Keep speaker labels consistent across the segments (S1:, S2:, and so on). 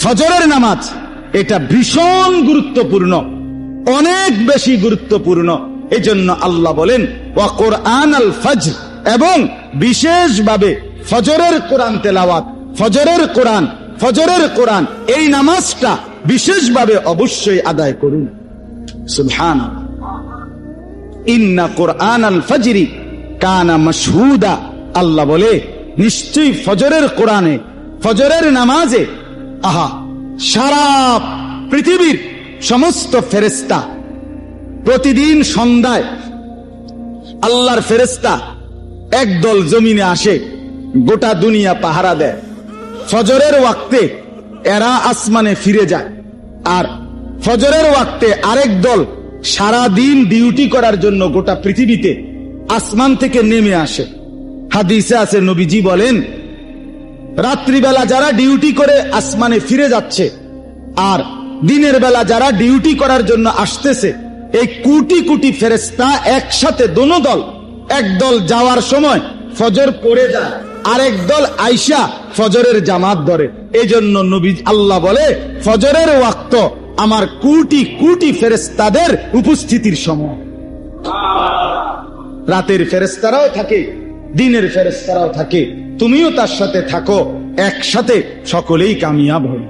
S1: ফজরের নামাজ এটা ভীষণ গুরুত্বপূর্ণ, অনেক বেশি গুরুত্বপূর্ণ। এজন্য আল্লাহ বলেন ওয়া কোরআন আল ফজর, এবং বিশেষভাবে ফজরের কোরআন তেলাওয়াত, ফজরের কোরআন এই নামাজটা বিশেষভাবে অবশ্যই আদায় করুন। সুবহানাল্লাহ। ইন্না কোরআন আল ফজরি কানা মাশহুদা, আল্লাহ বলে নিশ্চয়ই ফজরের কোরআনে, ফজরের নামাজে সারা পৃথিবীর সমস্ত ফেরেশতা প্রতিদিন সন্ধ্যায় আল্লাহর ফেরেশতা একদল জমিনে আসে, গোটা দুনিয়া পাহারা দেয়। ফজরের ওয়াক্তে এরা আসমানে ফিরে যায়, আর ফজরের ওয়াক্তে আরেক দল সারা দিন ডিউটি করার জন্য গোটা পৃথিবীতে আসমান থেকে নেমে আসে। হাদিসে আছে, নবীজি বলেন রাত্রিবেলা যারা ডিউটি করে আসমানে ফিরে যাচ্ছে, আর দিনের বেলা যারা ডিউটি করার জন্য আসতেছে, এই কোটি কোটি ফেরেশতা একসাথে দোনো দল, একদল যাওয়ার সময় ফজর পড়ে যায়, আরেক দল আইসা ফজরের জামাত ধরে। এই জন্য নবী আল্লাহ বলে ফজরের ওয়াক্ত আমার কোটি কোটি ফেরেশতাদের উপস্থিতির সময়। রাতের ফেরেশতারাও থাকে, দিনের ফেরেশতারাও থাকে, তুমিও তার সাথে থাকো, একসাথে সকলেই কামিয়াব হবে।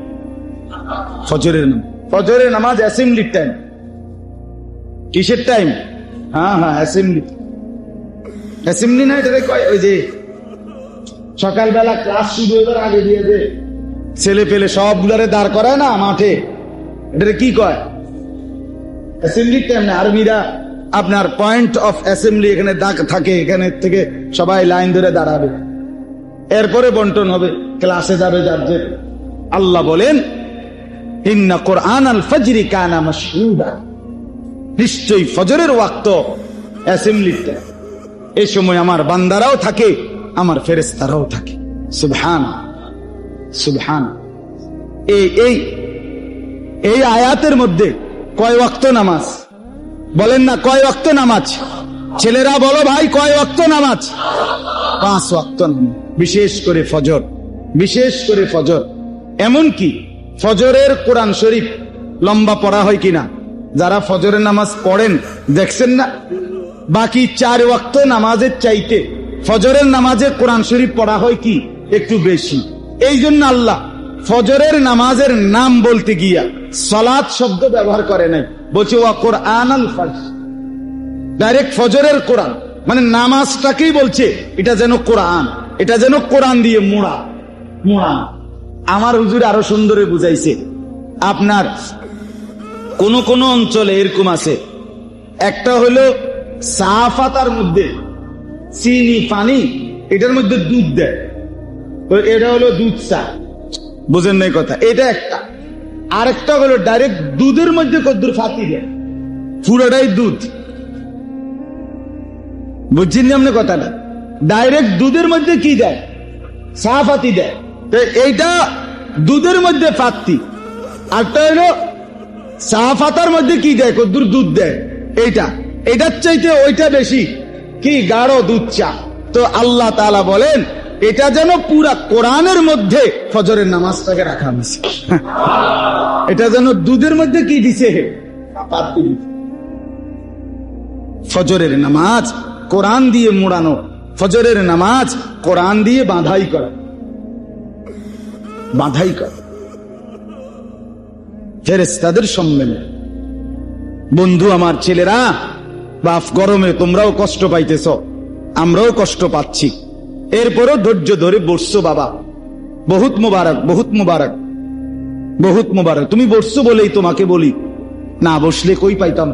S1: ফজরের নামাজ অ্যাসেম্বলির টাইম। কিসের টাইম? হ্যাঁ, অ্যাসেম্বলি না, এটা কয় ওই যে সকালবেলা ক্লাস শুরু হবার আগে দিয়ে যে ছেলে পেলে সবগুলারে দাঁড় করায় না মাঠে, এটা কি কয়? অ্যাসেম্বলির টাইম না। আর্মিরা আপনার পয়েন্ট অফ অ্যাসেম্বলি এখানে থাকে, এখানে থেকে সবাই লাইন ধরে দাঁড়াবে, এরপরে বন্টন হবে, ক্লাসে যাবে যার যে। আল্লাহ বলেন ইন্না কোরআন আল ফজরি কানা মাশহুদা, নিশ্চয়ই ফজরের ওয়াক্ত অ্যাসেম্বলিতে, এই সময় আমার বান্দারাও থাকে, আমার ফেরেশতারাও থাকে। সুবহান। এই আয়াতের মধ্যে কয় ওয়াক্ত নামাজ? বলেন না কয় ওয়াক্ত নামাজ? ছেলেরা বলো ভাই, কয় ওয়াক্ত নামাজ? 5 ওয়াক্ত নামাজ, বিশেষ করে ফজর। এমন কি ফজরের কোরআন শরীফ লম্বা পড়া হয় কিনা? যারা ফজরের নামাজ পড়েন দেখছেন না, বাকি 4 ওয়াক্ত নামাজের চাইতে ফজরের নামাজে কোরআন শরীফ পড়া হয় কি একটু বেশি। এই জন্য আল্লাহ ফজরের নামাজের নাম বলতে গিয়া সালাত শব্দ ব্যবহার করে নাই, বলছে ওয়া কোরআন আল ফজর। ডাইরেক্ট ফজরের কোরআন মানে নামাজটাকেই বলছে এটা যেন কোরআন, এটা যেন কোরআন দিয়ে মোড়া। আমার হুজুর আরো সুন্দরে বুঝাইছে। আপনার কোন কোন অঞ্চলে এরকম আছে, একটা হলো চা পাতার মধ্যে চিনি পানি, এটার মধ্যে দুধ দেয়, এটা হলো দুধ চা। বুঝেন নাই কথা? এটা একটা। আরেকটা হলো ডাইরেক্ট দুধের মধ্যে কদ্দুর ফাতি দেয়, পুরোটাই দুধ। বুঝছেন আপনি কথাটা? ডাইরেক্ট দুধের মধ্যে কি দেয়? চা পাতি দেয়। তো এইটা দুধের মধ্যে পাতি, আরটা হলো চা পাতার মধ্যে কি দেয়? কদ্দুর দুধ দেয়। এটার চাইতে ওইটা বেশি কি গাঢ় দুধ চা। তো আল্লাহ তাআলা বলেন এটা যেন পুরা কোরআনের মধ্যে ফজরের নামাজটাকে রাখা হয়েছে, এটা যেন দুধের মধ্যে কি দিছে? ফজরের নামাজ কোরআন দিয়ে মোড়ানো, ফজরের নামাজ কোরআন দিয়ে বাঁধাই করা। ফেরেশতাদের সম্মেলন। বন্ধু আমার, ছেলেরা, বাপ গরমে তোমরাও কষ্ট পাইতেছ, আমরাও কষ্ট পাচ্ছি, এরপরও ধৈর্য ধরে বসছো। বাবা বহুত মুবারক। তুমি বসছো বলেই তোমাকে বলি, না বসলে কই পাইতাম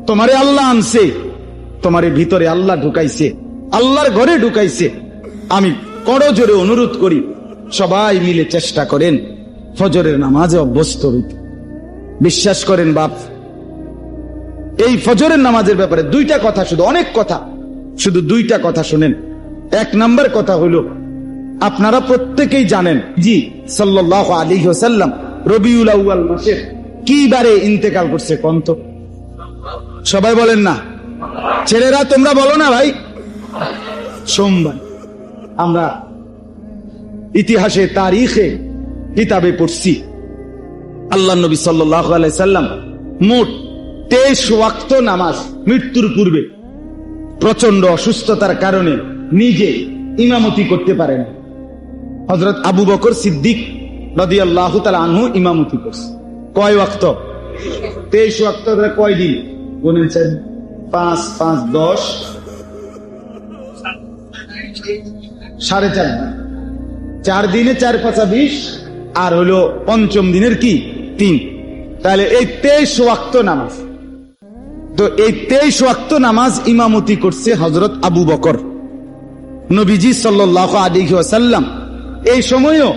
S1: তোমারে আল্লাহ আনছে, তোমারে ভিতরে আল্লাহ ঢুকাইছে, আল্লাহর ঘরে ঢুকাইছে। আমি করো জোরে অনুরোধ করি, সবাই মিলে চেষ্টা করেন ফজরের নামাজে অভ্যস্ত হইতে। বিশ্বাস করেন বাপ, এই ফজরের নামাজের ব্যাপারে 2টা কথা, শুধু অনেক কথা, শুধু 2টা কথা শুনেন। 1 নম্বর কথা হলো, আপনারা প্রত্যেকেই জানেন জি সাল্লাল্লাহু আলাইহি ওয়াসাল্লাম রবিউল আউয়াল মাসের কি বারে ইন্তেকাল করছে? কোন তো সবাই বলেন না? ছেলেরা তোমরা বলো না ভাই? সোমবার। আমরা ইতিহাসে তারিখে কিতাবে পড়ছি আল্লাহ নবী সাল্লাল্লাহু আলাইহি সাল্লাম মোট 23 ওয়াক্ত নামাজ মৃত্যুর পূর্বে প্রচন্ড অসুস্থতার কারণে নিজে ইমামতি করতে পারেন। হযরত আবু বকর সিদ্দিক রাদিয়াল্লাহু তাআলা আনহু ইমামতি করছে। কয় ওয়াক্ত? 23 ওয়াক্ত। কয় দিন গুনেছেন? 5 5 10 4.5 4 দিনে 4 5 20 আর হলো পঞ্চম দিনের কি 3। তাহলে এই 23 ওয়াক্ত নামাজ। তো এই 23 ওয়াক্ত নামাজ ইমামতি করছে হযরত আবু বকর। নবীজি সাল্লাল্লাহু আলাইহি ওয়াসাল্লাম এই সময়ও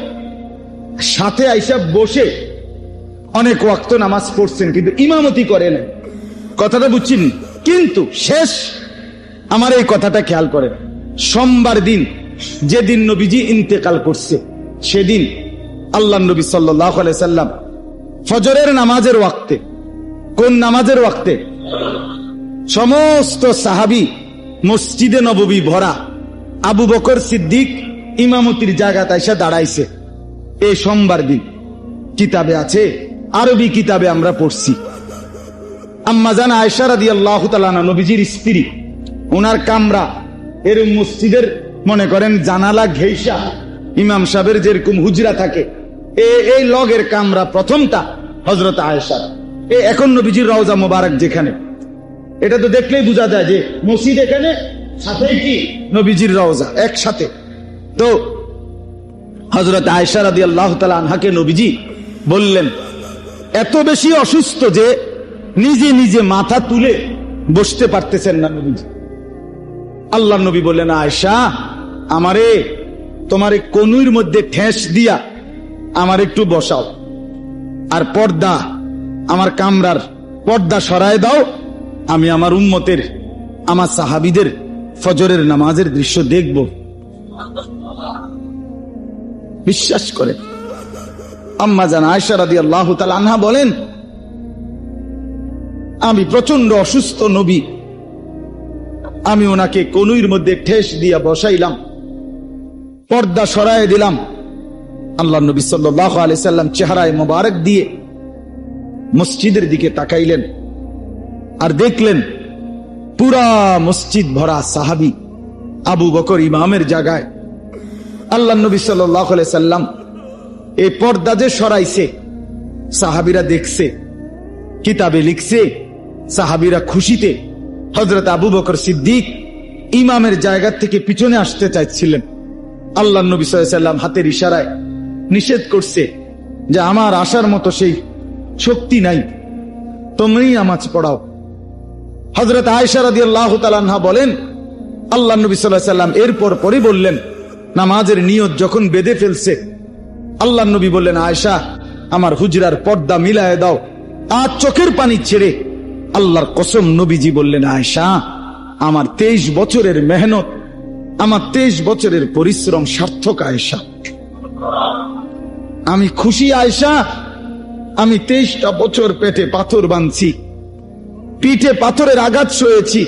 S1: সাথে আইসা বসে অনেক ওয়াক্ত নামাজ পড়ছেন, কিন্তু ইমামতি করেন। কথাটা বুঝছেন? কিন্তু শেষ আমার এই কথাটা খেয়াল করেন, সোমবার দিন যেদিন নবীজি ইন্তেকাল করছে সেদিন আল্লাহ নবী সাল্লাল্লাহু আলাইহি সাল্লাম ফজরের নামাজের ওয়াক্তে, কোন নামাজের ওয়াক্তে? সমস্ত সাহাবী মসজিদে নববী ভরা, আবু বকর সিদ্দিক ইমামতির জায়গাতে এসে দাঁড়াইছে। এই সোমবার দিন কিতাবে আছে, আরবি কিতাবে আমরা পড়ছি। আম্মা জান আয়েশা রাদিয়াল্লাহু তাআলা আনহা নবীজির স্ত্রী, ওনার কামরা এরকম মসজিদের মনে করেন জানালা ঘেইসা ইমাম সাহেবের যেরকম হুজরা থাকে এই লগের কামরা প্রথমটা হযরত আয়েশা। এখন নবীজির রওজা মোবারক যেখানে, এটা তো দেখলেই বোঝা যায় যে মসজিদ এখানে, সাথে কি নবীজির রওজা একসাথে। তো হযরত আয়েশা রাদিয়াল্লাহু তাআলা আনহাকে নবীজি বললেন, এত বেশি অসুস্থ যে নিজে নিজে মাথা তুলে বসতে পারতেছেন না নবীজি। আল্লাহ নবী বললেন, আয়েশা আমারে তোমার কনুইর মধ্যে ঠেস দিয়া আমার একটু বসাও, আর পর্দা, আমার কামরার পর্দা সরায় দাও, আমি আমার উম্মতের, আমার সাহাবীদের ফজরের নামাজের দৃশ্য দেখব। বিশ্বাস করে আম্মা জান আয়েশা রাদিয়াল্লাহু তাআলা আনহা বলেন, আমি প্রচন্ড অসুস্থ নবী, আমি ওনাকে কনুইর মধ্যে ঠেস দিয়া বসাইলাম, পর্দা সরায় দিলাম। আল্লাহ নবী সাল্লাল্লাহু আলাইহি সাল্লাম চেহারায় মোবারক দিয়ে মসজিদের দিকে তাকাইলেন আর দেখলেন পুরা মসজিদ ভরা সাহাবী, আবু বকর ইমামের জায়গায়। আল্লাহ নবী সাল্লাল্লাহু আলাইহি সাল্লাম এই পর্দা যে সরাইছে সাহাবীরা দেখছে, কিতাবে লিখছে সাহাবীরা খুশিতে হযরত আবু বকর সিদ্দিক ইমামের জায়গা থেকে পিছনে আসতে চাইছিলেন। আল্লাহ নবী সাল্লাল্লাহু আলাইহি সাল্লাম হাতের ইশারায় নিষেধ করছে যে আমার আসার মতো সেই শক্তি নাই, তোমরাই নামাজ পড়াও। হযরত আয়েশা রাদিয়াল্লাহু তাআলা আনহা বলেন, আল্লাহ নবী সাল্লাল্লাহু আলাইহি সাল্লাম এরপর পরে বললেন, নামাজের নিয়ত যখন বেঁধে ফেলছে, আল্লাহ নবী বললেন, আয়েশা আমার হুজরার পর্দা মিলায়ে দাও। আর চোখের পানি ছেড়ে আল্লাহর কসম নবীজি বললেন, আয়েশা আমার 23 বছরের মেহনত, আমার 23 বছরের পরিশ্রম সার্থক আয়েশা, আমি খুশি আয়েশা। আমি 23টা বছর পেটে পাথর বাঁধছি, পিঠে পাথরের আঘাত সয়েছি,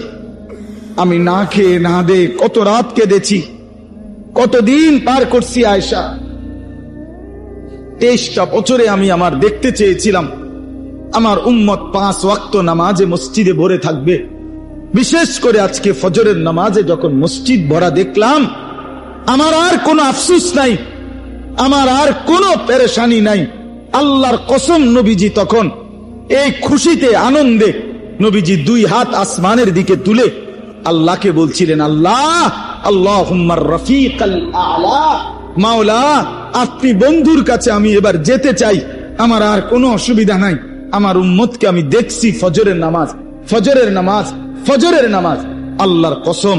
S1: আমি না খেয়ে না দে কত রাত কেঁদেছি, কতদিন পার করছি আয়েশা। 23টা বছরে আমি আমার দেখতে চেয়েছিলাম আমার উম্মত 5 ওয়াক্ত নামাজে মসজিদে ভরে থাকবে। বিশেষ করে আজকে ফজরের নামাজে যখন মসজিদ ভরা দেখলাম, আমার আর কোনো আফসোস নাই, আমার আর কোনো পেরেশানি নাই। আল্লাহর কসম নবীজি তখন এই খুশিতে আনন্দে নবীজি 2 হাত আসমানের দিকে তুলে আল্লাহকে বলছিলেন, আল্লাহ আল্লাহুম্মার রফিকাল আ'লা, মাওলা আপনি বন্ধুর কাছে আমি এবার যেতে চাই, আমার আর কোনো অসুবিধা নাই। আমার উম্মতকে আমি দেখছি ফজরের নামাজ, ফজরের নামাজ, ফজরের নামাজ। আল্লাহর কসম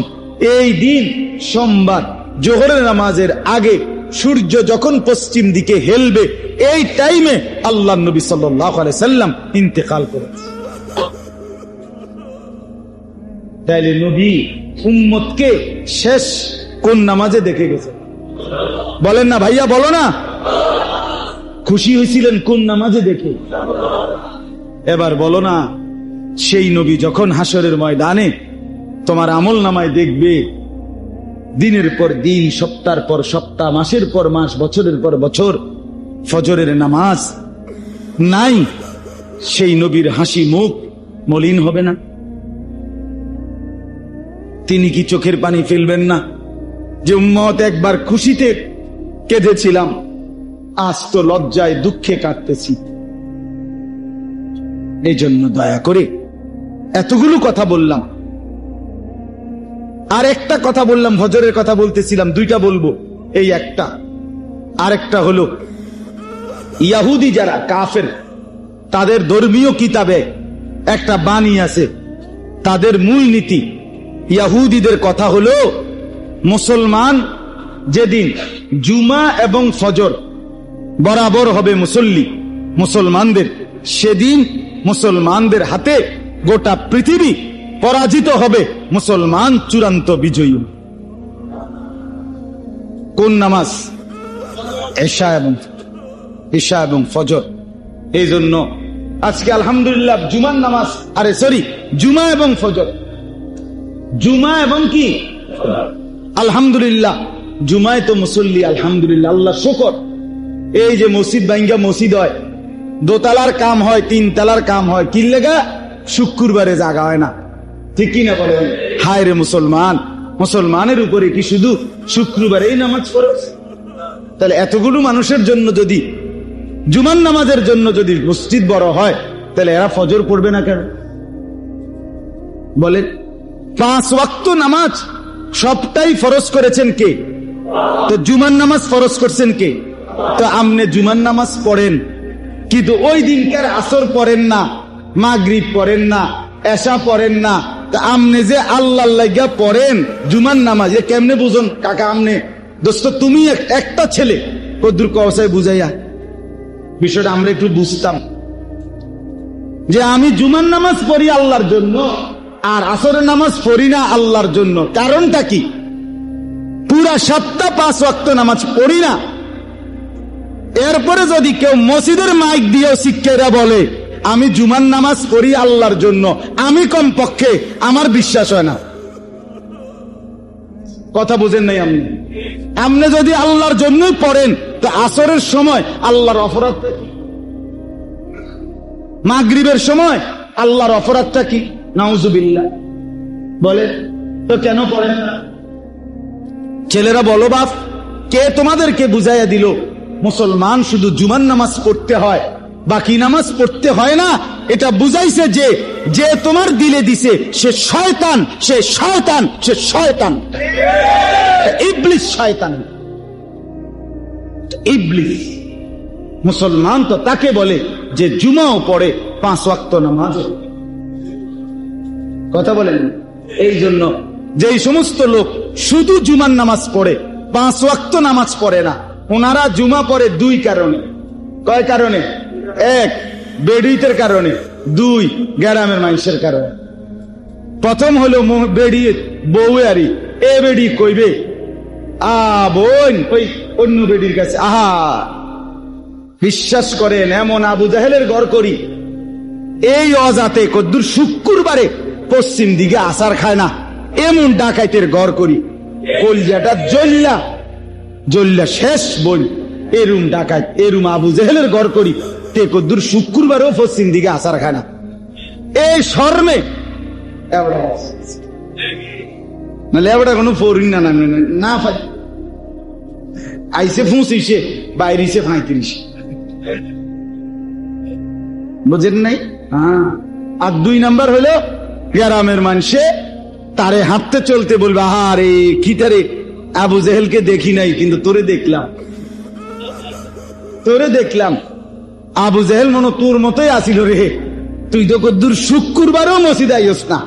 S1: এই দিন সোমবার জোহরের নামাজের আগে সূর্য যখন পশ্চিম দিকে হেলবে, এই টাইমে আল্লাহ নবী সাল্লাল্লাহু আলাইহি সাল্লাম ইন্তেকাল করেছে। তাইলে নবী উম্মতকে শেষ কোন নামাজে দেখে গেছে? বলেন না ভাইয়া, বলো না। খুশি হয়েছিলেন কোন নামাজে দেখে? এবার বলো না, সেই নবী যখন হাসরের ময়দানে তোমার আমল নামায় দেখবে দিনের পর দিন, সপ্তাহের পর সপ্তাহ, মাসের পর মাস, বছরের পর বছর ফজরের নামাজ নাই, সেই নবীর হাসি মুখ মলিন হবে না? তিনি কি চোখের পানি ফেলবেন না যে উম্মত একবার খুশিতে কেঁদেছিলাম, আজ তো লজ্জায় দুঃখে কাটতেছি? এই জন্য দয়া করে এতগুলো কথা বললাম। আর একটা কথা বললাম, ফজরের কথা বলতেছিলাম, দুইটা বলবো, এই একটা। আরেকটা হলো ইয়াহুদি যারা কাফের, তাদের ধর্মীয় কিতাবে একটা বাণী আছে, তাদের মূল নীতি। ইয়াহুদিদের কথা হলো, মুসলমান যেদিন জুমা এবং ফজর বরাবর হবে মুসল্লি মুসলমানদের, সেদিন মুসলমানদের হাতে গোটা পৃথিবী পরাজিত হবে, মুসলমান চূড়ান্ত বিজয়ী। কোন নামাজ? ঈশা এবং ফজর। এই জন্য আজকে আলহামদুলিল্লাহ জুমার নামাজ, জুমা এবং ফজর, জুমা এবং কি আলহামদুলিল্লাহ, জুমায় তো মুসল্লি আলহামদুলিল্লাহ, আল্লাহ শুকর। এই যে মসজিদ ভাঙ্গা মসজিদ হয়, দোতলার কাম হয়, তিনতলার কাম হয়, কি লেগা? শুক্রবারে জাগা হয় না, ঠিক কিনা বলেন? হায় রে মুসলমান, মুসলমানের উপরে কি শুধু শুক্রবারেই নামাজ ফরজ? তাহলে এতগুলো মানুষের জন্য যদি, জুমার নামাজের জন্য যদি মসজিদ বড় হয়, তাহলে এরা ফজর পড়বে না কেন বলেন? 5 ওয়াক্ত নামাজ সবটাই ফরজ করেছেন কে? তো জুমার নামাজ ফরজ করছেন কে? তো আপনি জুমার নামাজ পড়েন, কিন্তু ওই দিনকার আসর পড়েন না, মাগরিব পড়েন না, এশা পড়েন না। তা আপনি যে আল্লাহর লাগা পড়েন জুমার নামাজ, এ কেমনে বুঝুন কাকা? আপনি দোস্ত, তুমি একটা ছেলে, কদ্দুর কসায় বুঝাইয়া বিষয়টা আমরা একটু বুঝতাম, যে আমি জুমার নামাজ পড়ি আল্লাহর জন্য, আর আসরের নামাজ পড়ি না আল্লাহর জন্য। কারণটা কি? পুরা 5 ওয়াক্ত নামাজ পড়ি না, এরপরে যদি কেউ মসজিদের মাইক দিয়েও শিক্ষারা বলে আমি জুমার নামাজ পড়ি আল্লাহর জন্য, আমি কমপক্ষে আমার বিশ্বাস হয় না। কথা বুঝেন নাই আপনি? আপনি যদি আল্লাহর জন্যই পড়েন, তো আসরের সময় আল্লাহর অপরাধটা কি? মাগরিবের সময় আল্লাহর অপরাধটা কি? নাউজুবিল্লাহ। বলে তো কেন পড়েন না? ছেলেরা বলো, বাপ কে তোমাদেরকে বুঝাইয়া দিল মুসলমান শুধু জুমার নামাজ পড়তে হয়, বাকি নামাজ পড়তে হয় না? এটা বুঝাইছে যে তোমার দিলে দিছে সে শয়তান, সে শয়তান, সে শয়তান, ইবলিস, শয়তান, ইবলিস। মুসলমান তো তাকে বলে যে জুমাও পড়ে, 5 ওয়াক্ত নামাজ। কথা বলেন? এই জন্য যেই সমস্ত লোক শুধু জুমার নামাজ পড়ে, 5 ওয়াক্ত নামাজ পড়ে না, ওনারা জুমা পড়ে 2 কারণে। কয় কারণে? 1 বেডিতের কারণে, 2 গ্রামের মানুষের কারণে। প্রথম হলো বেডি বউয়ারি, এ বেডি কইবে বোন ওই অন্য বেডির কাছে, আহা বিশ্বাস করেন এমন আবু জাহেলের ঘর করি, এই অজাতে কদ্দুর শুক্রবারে পশ্চিম দিকে আসার খায় না, এমন ডাকাইতের ঘর করি, কলজাটা জ্বললা শেষ বল, এরুম ডাকাইত, এরুম আবু জাহেলের ঘর করি, তে কদ্দুর শুক্রবারেও পশ্চিম দিকে আসার খায় না। এই শর্মে নাহলে এবার কোনো ফরিং না ফাই আইসে 25, বাইরেছে 35, বুঝেন নাই? হ্যাঁ। আর 2 নাম্বার হলো গ্রামের মানুষে তারে হাঁটতে চলতে বলবে, আরে খিটারে আবু জেহেলকে দেখি নাই, কিন্তু তোরে দেখলাম, আবু জেহেল মনে তোর মতোই আসিল রে, তুই তো কদ্দুর শুক্রবারও মসজিদে আইস না,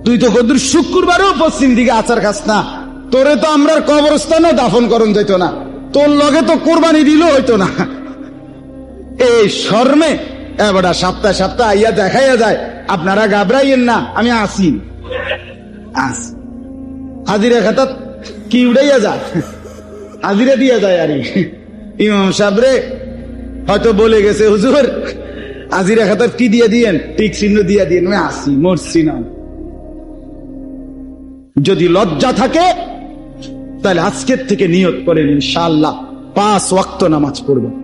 S1: তুই তো কদ্দুর শুক্রবারও পশ্চিম দিকে আচার খাস না, তোরে তো আমরা কবরস্থানে দাফন করন যেত না, তোর লগে তো কোরবানি দিল হইতো না। এই শর্মে এবার সপ্তাহে আইয়া দেখাইয়া যায়, আপনারা ঘাবড়াইয়েন না, আমি আসি, হাজিরা খাতা কি উড়াইয়া যায়, হাজিরা দিয়া যায়। আর ইমাম সাহেবরে হয়তো বলে গেছে, হুজুর হাজিরা খাতা কি দিয়ে দিয়েন, টিক চিহ্ন দিয়া দিয়েন, আমি আসি, মরছি না। যদি লজ্জা থাকে তাহলে আজকের থেকে নিয়ত করেন, ইনশাআল্লাহ 5 ওয়াক্ত নামাজ পড়বেন।